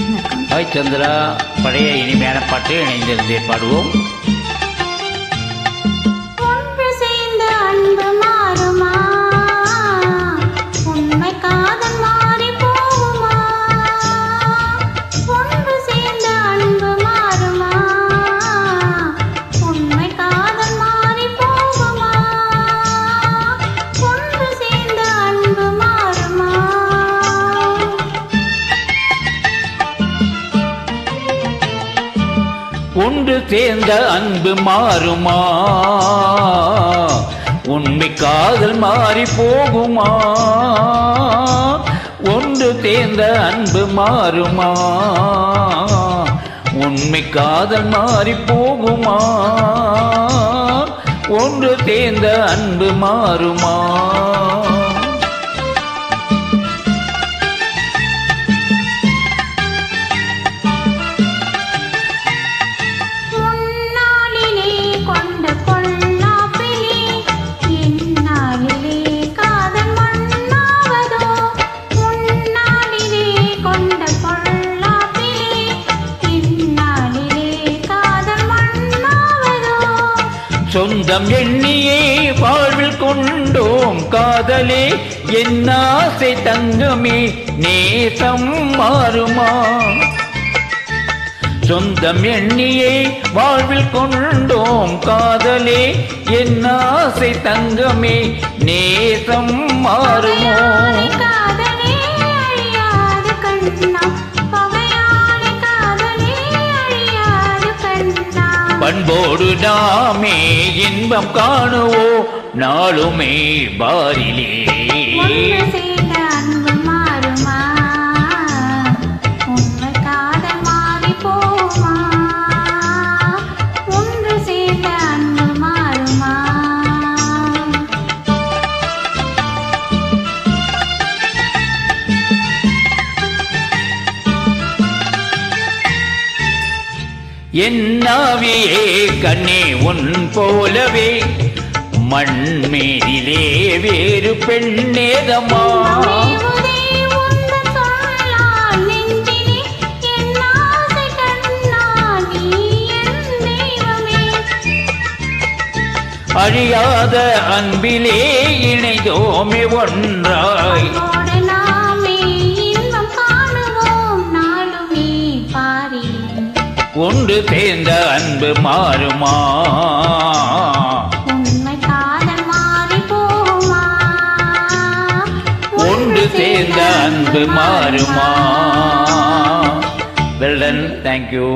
Hi Chandra, பழைய இனிமையான பாட்டு இணைந்திருந்தே பாடுவோம். ஒன்று சேர்ந்த அன்பு மாறுமா? உண்மை காதல் மாறி போகுமா? ஒன்று சேர்ந்த அன்பு மாறுமா? உண்மை காதல் மாறி போகுமா? ஒன்று சேர்ந்த அன்பு மாறுமா? சொந்தம் எண்ணியே வாழ்வில் கொண்டோம் காதலே, என் ஆசை தங்கமே நேசம் மாறுமா? சொந்தம் எண்ணியே வாழ்வில் கொண்டோம் காதலே, என் ஆசை தங்கமே நேசம் மாறுமோ? பண்போடு நாமே இன்பம் காணுவோ நாளுமே பாரிலே. அன்பு மாறுமா? உண்மை காதல் மாறி போமா? ஒன்று சேர்ந்த அன்பு மாறுமா? என்னாவியே கண்ணே உன் போலவே மண் மேதிலே வேறு பெண்ணேதமா? அழியாத அன்பிலே இணைந்தோமே ஒன்றாய். ஒன்று சேர்ந்த அன்பு மாறுமா? உண்மை காதல் மாறி போகுமா? ஒன்று சேர்ந்த அன்பு மாறுமா? Well done, thank you.